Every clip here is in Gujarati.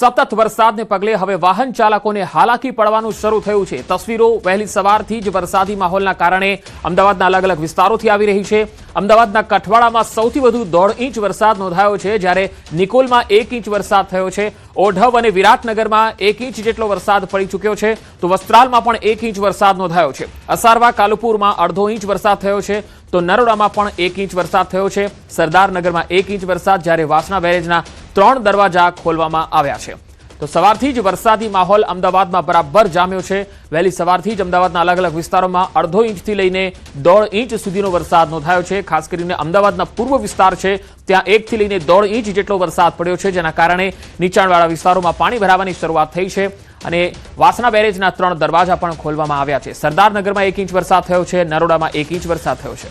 સતત વરસાદને પગલે હવે વાહન ચાલકોને હાલાકી પડવાનું શરૂ થયું છે। તસવીરો વહેલી સવારથી જ વરસાદી માહોલના કારણે અમદાવાદના અલગ અલગ વિસ્તારોથી આવી રહી છે। અમદાવાદના કઠવાડામાં સૌથી વધુ 1.5 ઇંચ વરસાદ નોંધાયો છે, જ્યારે નિકોલમાં 1 ઇંચ વરસાદ થયો છે। ઓઢવ અને વિરાટનગરમાં 1 ઇંચ જેટલો વરસાદ પડી ચૂક્યો છે, તો વસ્ત્રાલમાં પણ 1 ઇંચ વરસાદ નોંધાયો છે। અસારવા કાલુપુરમાં 1/2 ઇંચ વરસાદ થયો છે, તો નરોડામાં પણ 1 ઇંચ વરસાદ થયો છે। સરદારનગરમાં 1 ઇંચ વરસાદ, જ્યારે વાસણા બેરેજના 3 દરવાજા ખોલવામાં આવ્યા છે। તો સવારથી જ વરસાદી માહોલ અમદાવાદમાં બરાબર જામ્યો છે। વહેલી સવારથી જ અમદાવાદના અલગ અલગ વિસ્તારોમાં 1/2 ઇંચથી લઈને 1.5 ઇંચ સુધીનો વરસાદ નોંધાયો છે। ખાસ કરીને અમદાવાદના પૂર્વ વિસ્તાર છે, ત્યાં 1 થી લઈને 1.5 ઇંચ જેટલો વરસાદ પડ્યો છે, જેના કારણે નીચાણવાળા વિસ્તારોમાં પાણી ભરાવાની શરૂઆત થઈ છે અને વાસણા બેરેજના 3 દરવાજા પણ ખોલવામાં આવ્યા છે। સરદારનગરમાં 1 ઇંચ વરસાદ થયો છે, નરોડામાં 1 ઇંચ વરસાદ થયો છે।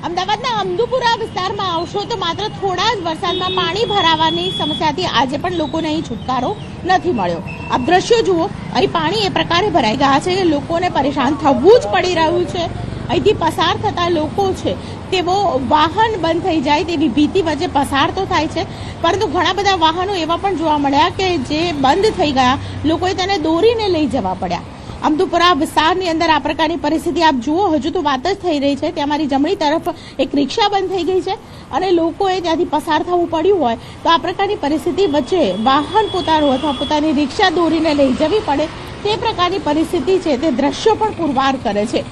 અમદાવાદના અમદુપુરા વિસ્તારમાં આવશો તો માત્ર થોડા જ વરસાદમાં પાણી ભરાવાની સમસ્યાથી આજે પણ લોકોને અહીં છુટકારો નથી મળ્યો। આપ દ્રશ્યો જુઓ, અહીં પાણી એ પ્રકારે ભરાઈ ગયા છે કે લોકોને પરેશાન થવું જ પડી રહ્યું છે। અહીંથી પસાર થતા લોકો છે તેઓ વાહન બંધ થઈ જાય તેવી ભીતિ વચ્ચે પસાર તો થાય છે, પરંતુ ઘણા બધા વાહનો એવા પણ જોવા મળ્યા કે જે બંધ થઈ ગયા, લોકોએ તેને દોરીને લઈ જવા પડ્યા। અમદુપુરા વિસ્તારની અંદર આ પ્રકારની પરિસ્થિતિ આપ જુઓ, હજુ તો વાત જ થઈ રહી છે। ત્યાં મારી જમણી તરફ એક રિક્ષા બંધ થઈ ગઈ છે અને લોકોએ ત્યાંથી પસાર થવું પડ્યું હોય તો આ પ્રકારની પરિસ્થિતિ વચ્ચે વાહન પોતાનું અથવા પોતાની રિક્ષા દોરીને લઈ જવી પડે તે પ્રકારની પરિસ્થિતિ છે તે દ્રશ્યો પણ પુરવાર કરે છે।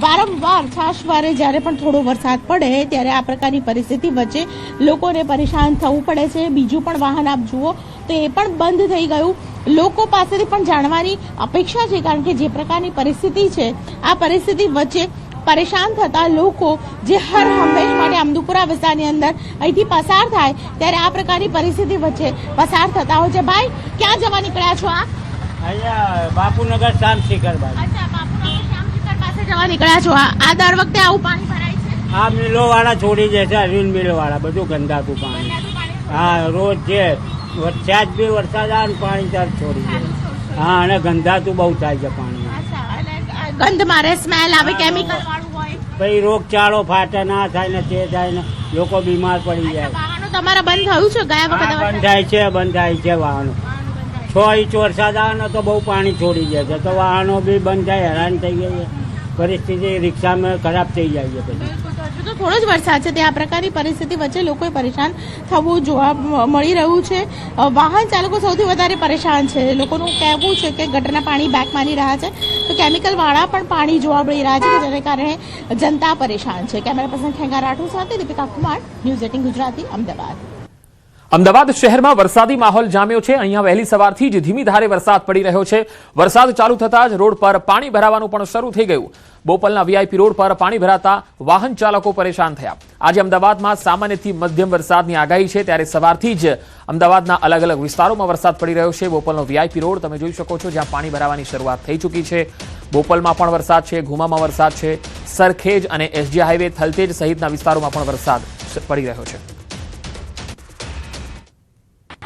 વારંવાર છાશવારે જ્યારે પણ થોડો વરસાદ પડે ત્યારે આ પ્રકારની પરિસ્થિતિ વચ્ચે લોકોને પરેશાન થવું પડે છે। બીજું પણ વાહન આપ જુઓ તો એ પણ બંધ થઈ ગયું। લોકો પાસેથી પણ જાણવાની અપેક્ષા છે, કારણ કે જે પ્રકારની પરિસ્થિતિ છે આ પરિસ્થિતિ વચ્ચે પરેશાન થતા લોકો જે હર હંમેશ માટે અમદુપુરા વિસ્તારની અંદર અહીંથી પસાર થાય ત્યારે આ પ્રકારની પરિસ્થિતિ વચ્ચે પસાર થતા હોય છે। ભાઈ, ક્યાં જવા નીકળ્યા છો આપ? અહીંયા બાપુનગર શામશીકર બાજુ। અચ્છા, બાપુનગર શામશીકર પાસે જવા નીકળ્યા છો। આ દર વખતે આવું પાણી ભરાય છે? આ મિલો વાળા છોડી દે છે, અરવિંદ મિલ વાળા બધું ગંદાતું પાણી। હા, રોજ જે વરસાદ બી વરસાદ આવે ને પાણી તરત છોડી દે। હા, અને ગંદાતું બહુ થાય છે પાણી। ગંધ મારે, સ્મેલ આવે, કેમિકલ વાળું હોય, પછી રોગચાળો ફાટે, ના થાય ને તે થાય ને લોકો બીમાર પડી જાય। વાહનો તમારા બંધ થયું છે? ગયા વખતે બંધ થાય છે વાહનો। 6 ઇંચ વરસાદ આવે ને તો બહુ પાણી છોડી દે છે, તો વાહનો બી બંધ થાય, હેરાન થઈ ગઈ છે પરિસ્થિતિ, રિક્ષામાં ખરાબ થઈ જાય છે પછી। તો થોડો જ વરસાદ છે તે આ પ્રકારની પરિસ્થિતિ વચ્ચે લોકોએ પરેશાન થવું જોવા મળી રહ્યું છે। વાહન ચાલકો સૌથી વધારે પરેશાન છે। લોકોનું કહેવું છે કે ગટરના પાણી બેક મારી રહ્યા છે, તો કેમિકલ વાળા પણ પાણી જોવા મળી રહ્યા છે, કે જેને કારણે જનતા પરેશાન છે। કેમેરા પર્સન ખેંગા રાઠોડ સાથે દીપિકા કુમાર, ન્યૂઝ 18 ગુજરાતી, અમદાવાદ। અમદાવાદ શહેરમાં વરસાદી માહોલ જામ્યો છે। અહીંયા વહેલી સવારથી જ ધીમી ધારે વરસાદ પડી રહ્યો છે। વરસાદ ચાલુ થતાં જ રોડ પર પાણી ભરાવાનું પણ શરૂ થઈ ગયું। બોપલના વીઆઈપી રોડ પર પાણી ભરાતા વાહન ચાલકો પરેશાન થયા। આજે અમદાવાદમાં સામાન્યથી મધ્યમ વરસાદની આગાહી છે, ત્યારે સવારથી જ અમદાવાદના અલગ અલગ વિસ્તારોમાં વરસાદ પડી રહ્યો છે। બોપલનો વીઆઈપી રોડ તમે જોઈ શકો છો, જ્યાં પાણી ભરાવાની શરૂઆત થઈ ચૂકી છે। બોપલમાં પણ વરસાદ છે, ઘુમામાં વરસાદ છે, સરખેજ અને એસજી હાઈવે, થલતેજ સહિતના વિસ્તારોમાં પણ વરસાદ પડી રહ્યો છે।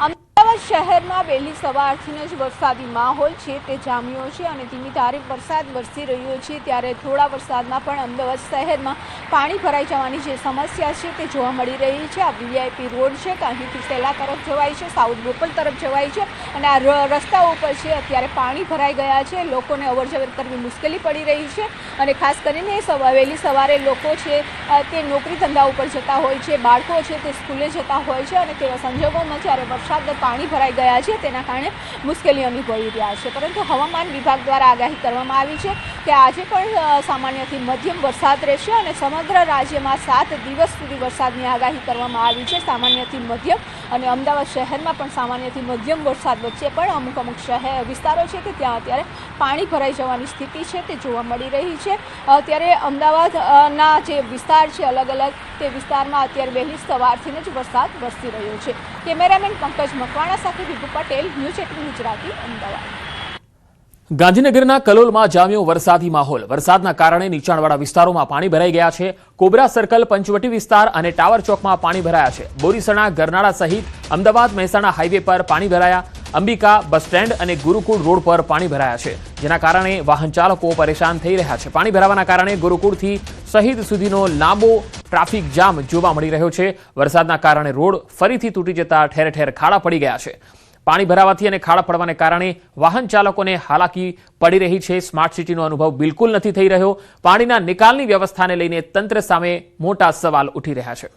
અમદાવાદ શહેરમાં વહેલી સવારથી જ વરસાદી માહોલ છે તે જામ્યો છે અને ધીમી ધારે વરસાદ વરસી રહ્યો છે, ત્યારે થોડા વરસાદમાં પણ અમદાવાદ શહેરમાં પાણી ભરાઈ જવાની જે સમસ્યા છે તે જોવા મળી રહી છે। આ વીઆઈપી રોડ છે કે અહીંથી સેલા તરફ જવાય છે, સાઉથ બોપલ તરફ જવાય છે, અને આ રસ્તાઓ ઉપર છે અત્યારે પાણી ભરાઈ ગયા છે। લોકોને અવરજવર કરવી મુશ્કેલી પડી રહી છે, અને ખાસ કરીને વહેલી સવારે લોકો છે તે નોકરી ધંધા ઉપર જતા હોય છે, બાળકો છે તે સ્કૂલે જતા હોય છે, અને તેવા સંજોગોમાં જ્યારે વરસાદ પાણી ભરાઈ ગયા છે તેના કારણે મુશ્કેલી અનુભવી રહ્યા છે। પરંતુ હવામાન વિભાગ દ્વારા આગાહી કરવામાં આવી છે કે આજે પણ સામાન્યથી મધ્યમ વરસાદ રહેશે અને સમગ્ર રાજ્યમાં 7 દિવસ સુધી વરસાદની આગાહી કરવામાં આવી છે, સામાન્યથી મધ્યમ। અને અમદાવાદ શહેરમાં પણ સામાન્યથી મધ્યમ વરસાદ વચ્ચે પણ અમુક વિસ્તારો છે કે ત્યાં અત્યારે પાણી ભરાઈ જવાની સ્થિતિ છે તે જોવા મળી રહી છે। ત્યારે અમદાવાદના જે વિસ્તાર છે અલગ અલગ, તે વિસ્તારમાં અત્યારે વહેલી સવારથી જ વરસાદ વરસી રહ્યો છે। કેમેરામેન પંકજ મકવાણા સાથે વિભુ પટેલ, ન્યૂઝ 18 ગુજરાતી, અમદાવાદ। ગાંધીનગરના કલોલમાં જામ્યો વરસાદી માહોલ। વરસાદના કારણે નીચાણવાળા વિસ્તારોમાં પાણી ભરાઈ ગયા છે। કોબરા સર્કલ, પંચવટી વિસ્તાર અને ટાવર ચોકમાં પાણી ભરાયા છે। બોરીસણા, ગરનાળા સહિત અમદાવાદ મહેસાણા હાઈવે પર પાણી ભરાયા। અંબિકા બસ સ્ટેન્ડ અને ગુરુકુળ રોડ પર પાણી ભરાયા છે, જેના કારણે વાહન ચાલકો પરેશાન થઈ રહ્યા છે. પાણી ભરાવાના કારણે ગુરુકુળથી શહીદ સુધીનો લાંબો ટ્રાફિક જામ જોવા મળી રહ્યો છે. વરસાદના કારણે રોડ ફરીથી તૂટી જતા ઠેર ઠેર ખાડા પડી ગયા છે. પાણી ભરાવાથી અને ખાડા પડવાને કારણે વાહન ચાલકોને હાલાકી પડી રહી છે. સ્માર્ટ સિટીનો અનુભવ બિલકુલ નથી થઈ રહ્યો. પાણીના નિકાલની વ્યવસ્થાને લઈને તંત્ર સામે મોટા સવાલ ઉઠી રહ્યા છે.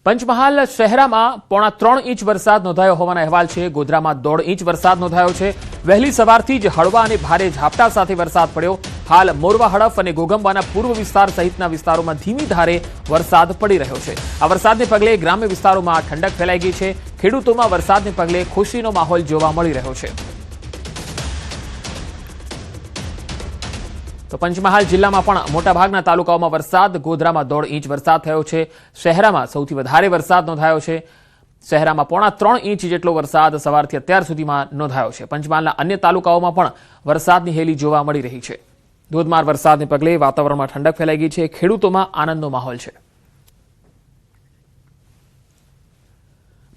પંચમહાલ શહેરમાં 3.5 ઇંચ વરસાદ નોંધાયો હોવાના અહેવાલ છે. ગોધરામાં 1.5 ઇંચ વરસાદ નોંધાયો છે. વહેલી સવારથી જ હળવા અને ભારે ઝાપટા સાથે વરસાદ પડ્યો. હાલ મોરવા હડફ અને ઘોઘંબાના પૂર્વ વિસ્તાર સહિતના વિસ્તારોમાં ધીમી ધારે વરસાદ પડી રહ્યો છે. આ વરસાદને પગલે ગ્રામ્ય વિસ્તારોમાં ઠંડક ફેલાઈ ગઈ છે. ખેડૂતોમાં વરસાદને પગલે ખુશીનો માહોલ જોવા મળી રહ્યો છે. તો પંચમહાલ જિલ્લામાં પણ મોટાભાગના તાલુકાઓમાં વરસાદ. ગોધરામાં 1.5 ઇંચ વરસાદ થયો છે. શહેરામાં સૌથી વધારે વરસાદ નોંધાયો છે. શહેરામાં 3.5 ઇંચ જેટલો વરસાદ સવારથી અત્યાર સુધીમાં નોંધાયો છે. પંચમહાલના અન્ય તાલુકાઓમાં પણ વરસાદની હેલી જોવા મળી રહી છે. ધોધમાર વરસાદને પગલે વાતાવરણમાં ઠંડક ફેલાઈ ગઈ છે. ખેડૂતોમાં આનંદનો માહોલ છે.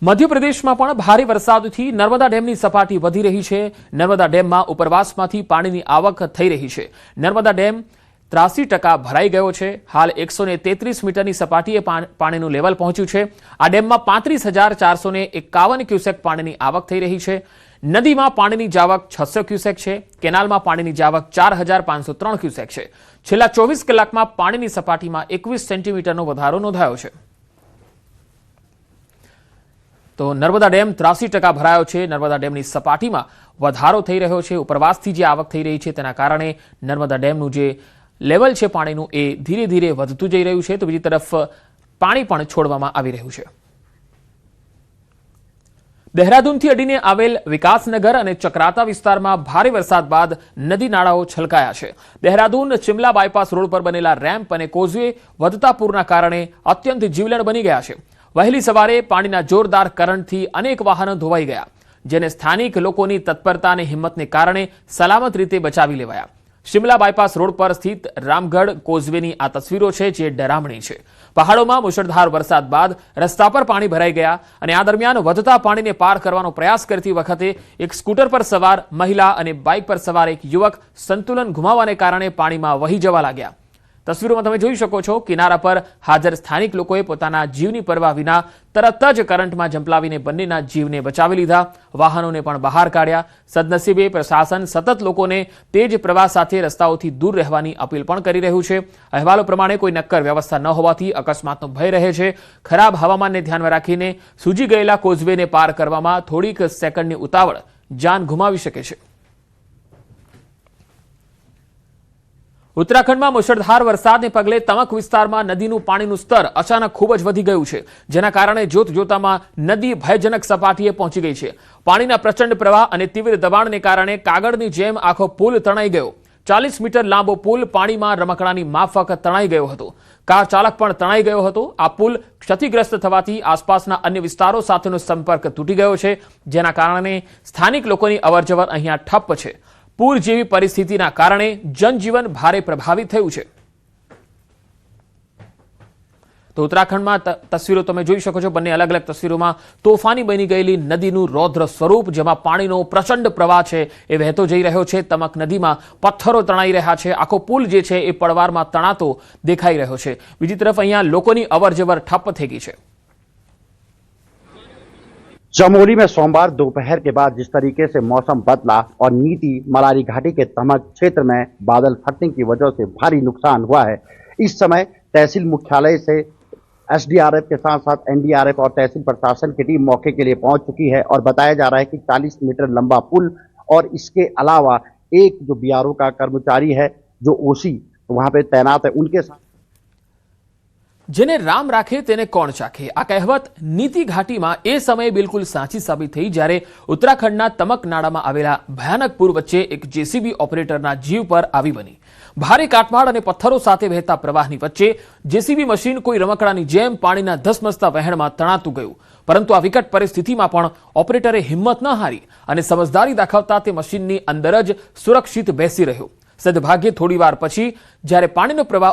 મધ્યપ્રદેશમાં પણ ભારે વરસાદથી નર્મદા ડેમની સપાટી વધી રહી છે. નર્મદા ડેમમાં ઉપરવાસમાંથી પાણીની આવક થઈ રહી છે. નર્મદા ડેમ 83% ભરાઈ ગયો છે. હાલ 133 મીટરની સપાટીએ પાણીનું લેવલ પહોંચ્યું છે. આ ડેમમાં 35,451 ક્યુસેક પાણીની આવક થઈ રહી છે. નદીમાં પાણીની જાવક 600 ક્યુસેક છે. કેનાલમાં પાણીની જાવક 4,503 ક્યુસેક છે. છેલ્લા 24 કલાકમાં પાણીની સપાટીમાં 21 સેન્ટીમીટરનો વધારો નોંધાયો છે. તો નર્મદા ડેમ 83% ભરાયો છે. નર્મદા ડેમની સપાટીમાં વધારો થઈ રહ્યો છે. ઉપરવાસથી જે આવક થઈ રહી છે તેના કારણે નર્મદા ડેમનું જે લેવલ છે પાણીનું એ ધીરે ધીરે વધતું જઈ રહ્યું છે. તો બીજી તરફ પાણી પણ છોડવામાં આવી રહ્યું છે. દહેરાદૂનથી અડીને આવેલ વિકાસનગર અને ચક્રાતા વિસ્તારમાં ભારે વરસાદ બાદ નદી નાળાઓ છલકાયા છે. દહેરાદૂન શિમલા બાયપાસ રોડ પર બનેલા રેમ્પ અને કોઝવે વધતા પૂરના કારણે અત્યંત જીવલેણ બની ગયા છે. વહેલી સવારે પાણીના જોરદાર કરંટથી અનેક વાહનો ધોવાઈ ગયા, જેને સ્થાનિક લોકોની તત્પરતા અને હિંમતને કારણે સલામત રીતે બચાવી લેવાયા. શિમલા બાયપાસ રોડ પર સ્થિત રામગઢ કોઝવેની આ તસવીરો છે, જે ડરામણી છે. પહાડોમાં મુશળધાર વરસાદ બાદ રસ્તા પર પાણી ભરાઈ ગયા અને આ દરમિયાન વધતા પાણીને પાર કરવાનો પ્રયાસ કરતી વખતે એક સ્કૂટર પર સવાર મહિલા અને બાઇક પર સવાર એક યુવક સંતુલન ગુમાવવાને કારણે પાણીમાં વહી જવા લાગ્યા. તસવીરોમાં તમે જોઈ શકો છો, કિનારા પર હાજર સ્થાનિક લોકોએ પોતાના જીવની પરવા વિના તરત જ કરંટમાં ઝંપલાવીને બંનેના જીવને બચાવી લીધા. વાહનોને પણ બહાર કાઢ્યા. સદનસીબે પ્રશાસન સતત લોકોને તેજ પ્રવાહ સાથે રસ્તાઓથી દૂર રહેવાની અપીલ પણ કરી રહ્યું છે. અહેવાલો પ્રમાણે કોઈ નક્કર વ્યવસ્થા ન હોવાથી અકસ્માતનો ભય રહે છે. ખરાબ હવામાનને ધ્યાનમાં રાખીને સૂજી ગયેલા કોઝવેને પાર કરવામાં થોડીક સેકન્ડની ઉતાવળ જાન ગુમાવી શકે છે. ઉત્તરાખંડમાં મુશળધાર વરસાદને પગલે તમક વિસ્તારમાં નદીનું પાણીનું સ્તર અચાનક ખૂબ જ વધી ગયું છે, જેના કારણે જોતજોતામાં નદી ભયજનક સપાટીએ પહોંચી ગઈ છે. પાણીના પ્રચંડ પ્રવાહ અને તીવ્ર દબાણને કારણે કાગળની જેમ આખો પુલ તણાઈ ગયો. 40 મીટર લાંબો પુલ પાણીમાં રમકડાની માફક તણાઈ ગયો હતો. કાર ચાલક પણ તણાઈ ગયો હતો. આ પુલ ક્ષતિગ્રસ્ત થવાથી આસપાસના અન્ય વિસ્તારો સાથેનો સંપર્ક તૂટી ગયો છે, જેના કારણે સ્થાનિક લોકોની અવરજવર અહીંયા ઠપ્પ છે. પૂર જેવી પરિસ્થિતિના કારણે જનજીવન ભારે પ્રભાવિત થયું છે. તો ઉત્તરાખંડમાં તસવીરો તમે જોઈ શકો છો. બંને અલગ અલગ તસવીરોમાં તોફાની બની ગયેલી નદીનું રૌદ્ર સ્વરૂપ, જેમાં પાણીનો પ્રચંડ પ્રવાહ છે એ વહેતો જઈ રહ્યો છે. તમક નદીમાં પથ્થરો તણાઈ રહ્યા છે. આખો પુલ જે છે એ પડવારમાં તણાતો દેખાઈ રહ્યો છે. બીજી તરફ અહીંયા લોકોની અવરજવર ઠપ્પ થઈ ગઈ છે. चमोली में सोमवार दोपहर के बाद जिस तरीके से मौसम बदला और नीति मलारी घाटी के तमक क्षेत्र में बादल फटने की वजह से भारी नुकसान हुआ है। इस समय तहसील मुख्यालय से एसडीआरएफ के साथ साथ एनडीआरएफ और तहसील प्रशासन की टीम मौके के लिए पहुंच चुकी है और बताया जा रहा है कि 40 मीटर लंबा पुल और इसके अलावा एक जो बीआरओ का कर्मचारी है, जो ओसी वहां पे तैनात है, उनके साथ જેને રામ રાખે તેને કોણ ચાખે, આ કહેવત નીતિ ઘાટીમાં એ સમયે બિલકુલ સાચી સાબિત થઈ, જ્યારે ઉત્તરાખંડના તમક નાળામાં આવેલા ભયાનક પૂર વચ્ચે એક જેસીબી ઓપરેટરના જીવ પર આવી બની. ભારે કાટમાળ અને પથ્થરો સાથે વહેતા પ્રવાહની વચ્ચે જેસીબી મશીન કોઈ રમકડાની જેમ પાણીના ધસમસતા વહેણમાં તણાતું ગયું. પરંતુ આ વિકટ પરિસ્થિતિમાં પણ ઓપરેટરે હિંમત ન હારી અને સમજદારી દાખવતા તે મશીનની અંદર જ સુરક્ષિત બેસી રહ્યો. સદભાગ્યે થોડીવાર પછી જ્યારે પાણીનો પ્રવાહ